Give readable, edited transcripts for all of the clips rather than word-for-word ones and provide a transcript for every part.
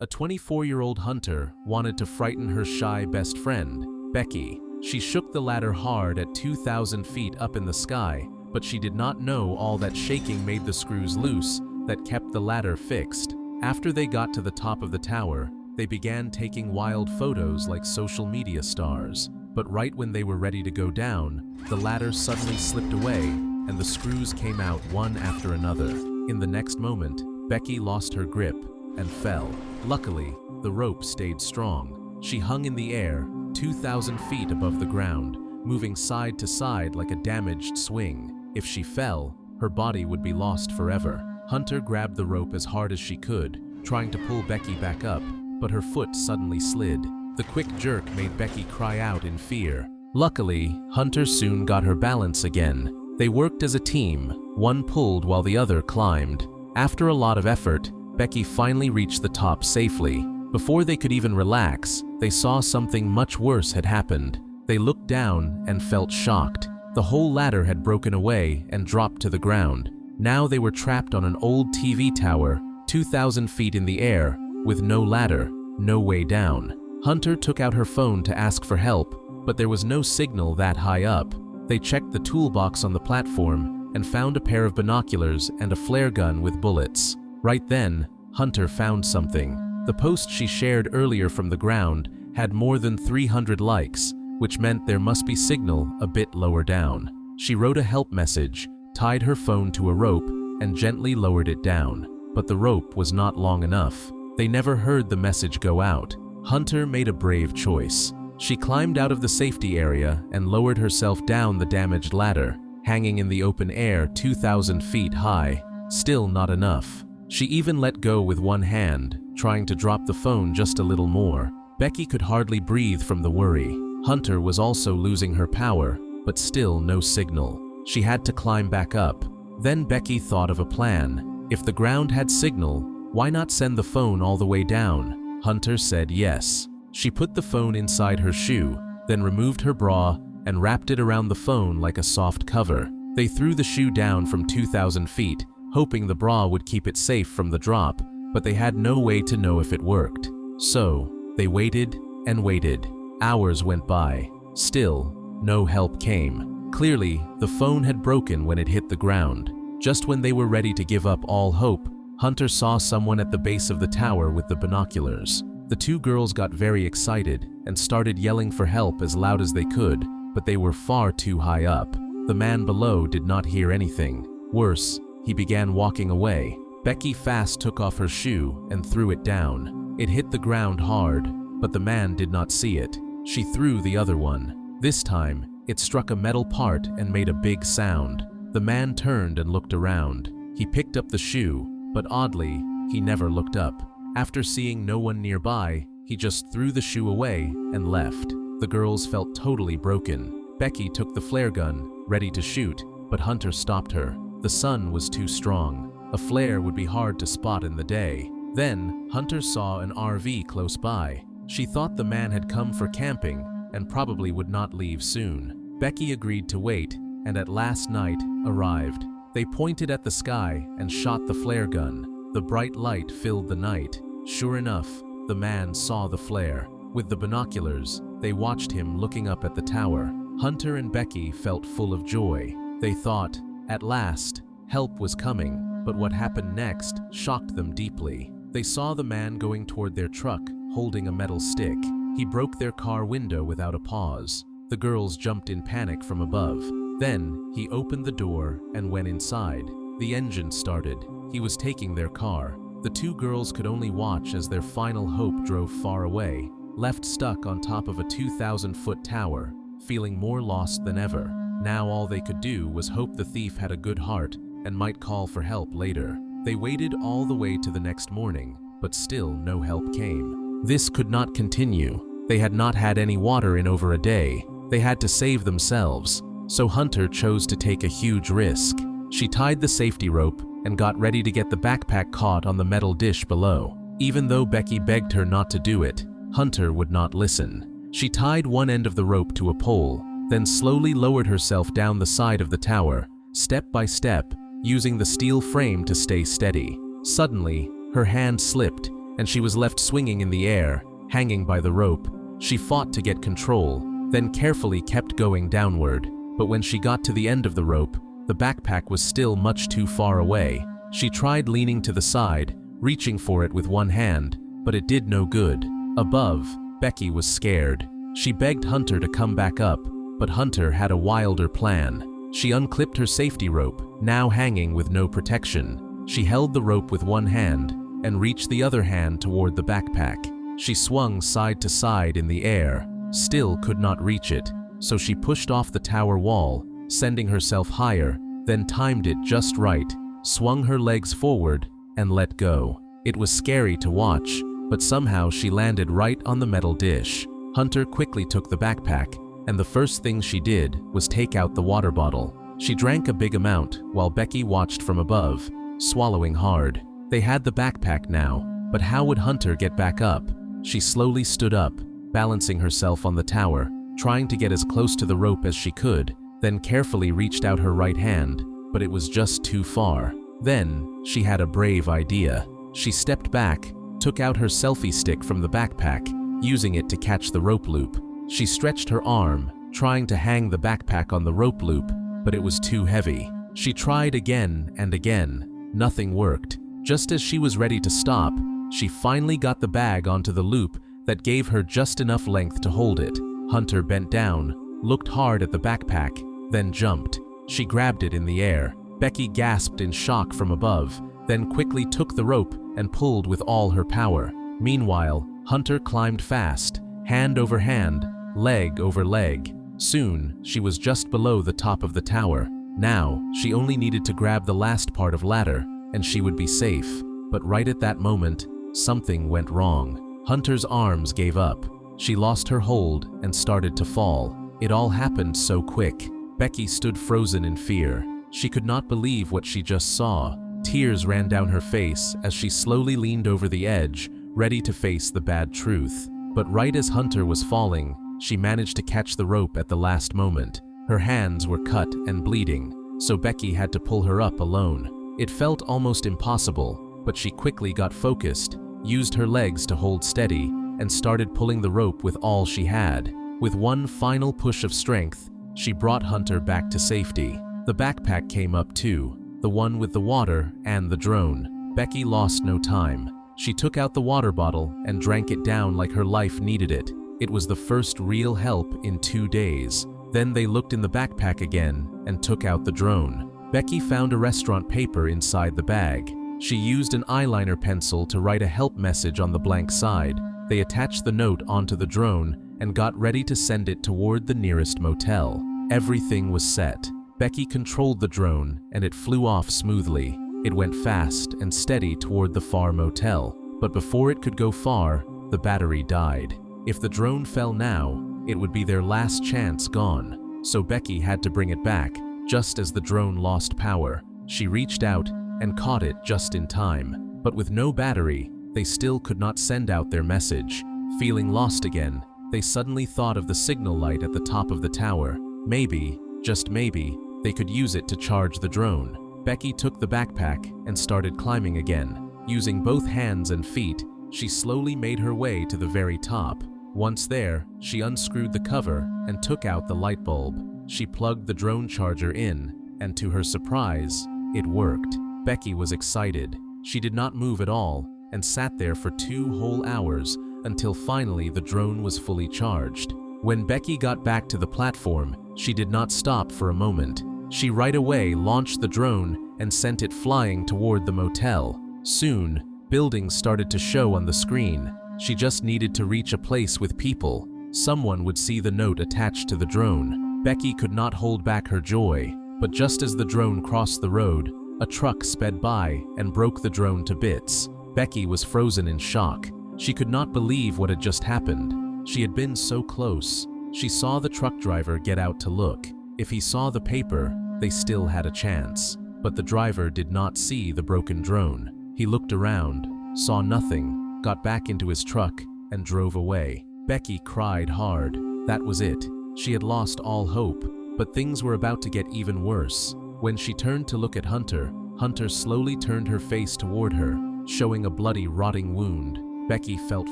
A 24-year-old hunter wanted to frighten her shy best friend, Becky. She shook the ladder hard at 2,000 feet up in the sky, but she did not know all that shaking made the screws loose that kept the ladder fixed. After they got to the top of the tower, they began taking wild photos like social media stars. But right when they were ready to go down, the ladder suddenly slipped away and the screws came out one after another. In the next moment, Becky lost her grip and fell. Luckily, the rope stayed strong. She hung in the air, 2,000 feet above the ground, moving side to side like a damaged swing. If she fell, her body would be lost forever. Hunter grabbed the rope as hard as she could, trying to pull Becky back up, but her foot suddenly slid. The quick jerk made Becky cry out in fear. Luckily, Hunter soon got her balance again. They worked as a team, one pulled while the other climbed. After a lot of effort, Becky finally reached the top safely. Before they could even relax, they saw something much worse had happened. They looked down and felt shocked. The whole ladder had broken away and dropped to the ground. Now they were trapped on an old TV tower, 2,000 feet in the air, with no ladder, no way down. Hunter took out her phone to ask for help, but there was no signal that high up. They checked the toolbox on the platform and found a pair of binoculars and a flare gun with bullets. Right then, Hunter found something. The post she shared earlier from the ground had more than 300 likes, which meant there must be signal a bit lower down. She wrote a help message, tied her phone to a rope, and gently lowered it down. But the rope was not long enough. They never heard the message go out. Hunter made a brave choice. She climbed out of the safety area and lowered herself down the damaged ladder, hanging in the open air 2,000 feet high. Still not enough. She even let go with one hand, trying to drop the phone just a little more. Becky could hardly breathe from the worry. Hunter was also losing her power, but still no signal. She had to climb back up. Then Becky thought of a plan. If the ground had signal, why not send the phone all the way down? Hunter said yes. She put the phone inside her shoe, then removed her bra and wrapped it around the phone like a soft cover. They threw the shoe down from 2,000 feet, hoping the bra would keep it safe from the drop, but they had no way to know if it worked. So, they waited and waited. Hours went by. Still, no help came. Clearly, the phone had broken when it hit the ground. Just when they were ready to give up all hope, Hunter saw someone at the base of the tower with the binoculars. The two girls got very excited and started yelling for help as loud as they could, but they were far too high up. The man below did not hear anything. Worse, he began walking away. Becky fast took off her shoe and threw it down. It hit the ground hard, but the man did not see it. She threw the other one. This time, it struck a metal part and made a big sound. The man turned and looked around. He picked up the shoe, but oddly, he never looked up. After seeing no one nearby, he just threw the shoe away and left. The girls felt totally broken. Becky took the flare gun, ready to shoot, but Hunter stopped her. The sun was too strong. A flare would be hard to spot in the day. Then, Hunter saw an RV close by. She thought the man had come for camping and probably would not leave soon. Becky agreed to wait, and at last night arrived. They pointed at the sky and shot the flare gun. The bright light filled the night. Sure enough, the man saw the flare. With the binoculars, they watched him looking up at the tower. Hunter and Becky felt full of joy. They thought, at last, help was coming, but what happened next shocked them deeply. They saw the man going toward their truck, holding a metal stick. He broke their car window without a pause. The girls jumped in panic from above. Then, he opened the door and went inside. The engine started. He was taking their car. The two girls could only watch as their final hope drove far away, left stuck on top of a 2,000-foot tower, feeling more lost than ever. Now all they could do was hope the thief had a good heart and might call for help later. They waited all the way to the next morning, but still no help came. This could not continue. They had not had any water in over a day. They had to save themselves. So Hunter chose to take a huge risk. She tied the safety rope and got ready to get the backpack caught on the metal dish below. Even though Becky begged her not to do it, Hunter would not listen. She tied one end of the rope to a pole, then slowly lowered herself down the side of the tower, step by step, using the steel frame to stay steady. Suddenly, her hand slipped, and she was left swinging in the air, hanging by the rope. She fought to get control, then carefully kept going downward. But when she got to the end of the rope, the backpack was still much too far away. She tried leaning to the side, reaching for it with one hand, but it did no good. Above, Becky was scared. She begged Hunter to come back up, but Hunter had a wilder plan. She unclipped her safety rope, now hanging with no protection. She held the rope with one hand and reached the other hand toward the backpack. She swung side to side in the air, still could not reach it, so she pushed off the tower wall, sending herself higher, then timed it just right, swung her legs forward, and let go. It was scary to watch, but somehow she landed right on the metal dish. Hunter quickly took the backpack, and the first thing she did was take out the water bottle. She drank a big amount while Becky watched from above, swallowing hard. They had the backpack now, but how would Hunter get back up? She slowly stood up, balancing herself on the tower, trying to get as close to the rope as she could, then carefully reached out her right hand, but it was just too far. Then, she had a brave idea. She stepped back, took out her selfie stick from the backpack, using it to catch the rope loop. She stretched her arm, trying to hang the backpack on the rope loop, but it was too heavy. She tried again and again. Nothing worked. Just as she was ready to stop, she finally got the bag onto the loop that gave her just enough length to hold it. Hunter bent down, looked hard at the backpack, then jumped. She grabbed it in the air. Becky gasped in shock from above, then quickly took the rope and pulled with all her power. Meanwhile, Hunter climbed fast, hand over hand, leg over leg. Soon, she was just below the top of the tower. Now, she only needed to grab the last part of ladder, and she would be safe. But right at that moment, something went wrong. Hunter's arms gave up. She lost her hold and started to fall. It all happened so quick. Becky stood frozen in fear. She could not believe what she just saw. Tears ran down her face as she slowly leaned over the edge, ready to face the bad truth. But right as Hunter was falling, she managed to catch the rope at the last moment. Her hands were cut and bleeding, so Becky had to pull her up alone. It felt almost impossible, but she quickly got focused, used her legs to hold steady, and started pulling the rope with all she had. With one final push of strength, she brought Hunter back to safety. The backpack came up too, the one with the water and the drone. Becky lost no time. She took out the water bottle and drank it down like her life needed it. It was the first real help in 2 days. Then they looked in the backpack again and took out the drone. Becky found a restaurant paper inside the bag. She used an eyeliner pencil to write a help message on the blank side. They attached the note onto the drone and got ready to send it toward the nearest motel. Everything was set. Becky controlled the drone and it flew off smoothly. It went fast and steady toward the far motel, but before it could go far, the battery died. If the drone fell now, it would be their last chance gone. So Becky had to bring it back, just as the drone lost power. She reached out and caught it just in time. But with no battery, they still could not send out their message. Feeling lost again, they suddenly thought of the signal light at the top of the tower. Maybe, just maybe, they could use it to charge the drone. Becky took the backpack and started climbing again. Using both hands and feet, she slowly made her way to the very top. Once there, she unscrewed the cover and took out the light bulb. She plugged the drone charger in, and to her surprise, it worked. Becky was excited. She did not move at all and sat there for 2 whole hours until finally the drone was fully charged. When Becky got back to the platform, she did not stop for a moment. She right away launched the drone and sent it flying toward the motel. Soon, buildings started to show on the screen. She just needed to reach a place with people. Someone would see the note attached to the drone. Becky could not hold back her joy, but just as the drone crossed the road, a truck sped by and broke the drone to bits. Becky was frozen in shock. She could not believe what had just happened. She had been so close. She saw the truck driver get out to look. If he saw the paper, they still had a chance. But the driver did not see the broken drone. He looked around, saw nothing, got back into his truck, and drove away. Becky cried hard. That was it. She had lost all hope, but things were about to get even worse. When she turned to look at Hunter, Hunter slowly turned her face toward her. showing a bloody, rotting wound. Becky felt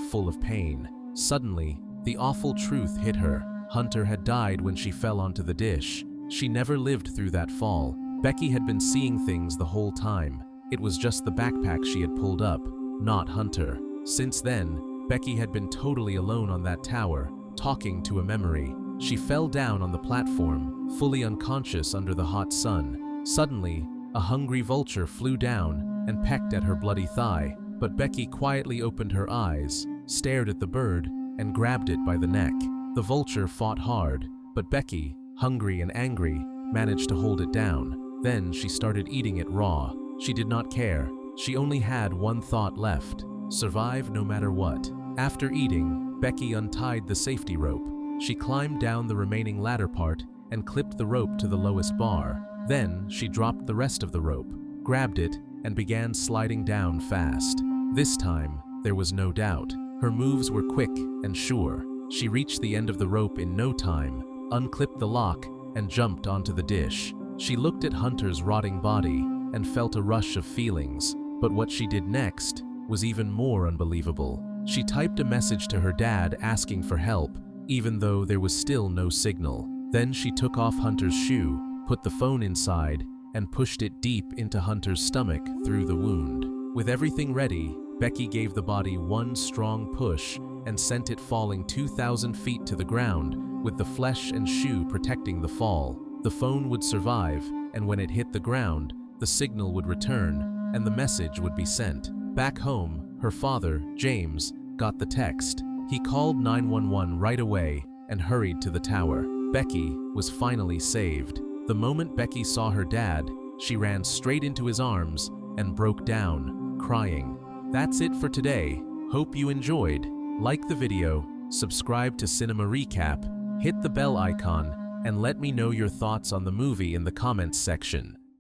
full of pain. Suddenly, the awful truth hit her. Hunter had died when she fell onto the dish. She never lived through that fall. Becky had been seeing things the whole time. It was just the backpack she had pulled up, not Hunter. Since then, Becky had been totally alone on that tower, talking to a memory. She fell down on the platform, fully unconscious under the hot sun. Suddenly, a hungry vulture flew down and pecked at her bloody thigh, but Becky quietly opened her eyes, stared at the bird, and grabbed it by the neck. The vulture fought hard, but Becky, hungry and angry, managed to hold it down. Then she started eating it raw. She did not care. She only had one thought left: survive no matter what. After eating, Becky untied the safety rope. She climbed down the remaining ladder part and clipped the rope to the lowest bar. Then she dropped the rest of the rope, grabbed it, and began sliding down fast. This time, there was no doubt. Her moves were quick and sure. She reached the end of the rope in no time, unclipped the lock, and jumped onto the dish. She looked at Hunter's rotting body and felt a rush of feelings, but what she did next was even more unbelievable. She typed a message to her dad asking for help, even though there was still no signal. Then she took off Hunter's shoe, put the phone inside, and pushed it deep into Hunter's stomach through the wound. With everything ready, Becky gave the body one strong push and sent it falling 2,000 feet to the ground, with the flesh and shoe protecting the fall. The phone would survive, and when it hit the ground, the signal would return, and the message would be sent. Back home, her father, James, got the text. He called 911 right away and hurried to the tower. Becky was finally saved. The moment Becky saw her dad, she ran straight into his arms and broke down, crying. That's it for today. Hope you enjoyed. Like the video, subscribe to Cinema Recap, hit the bell icon, and let me know your thoughts on the movie in the comments section.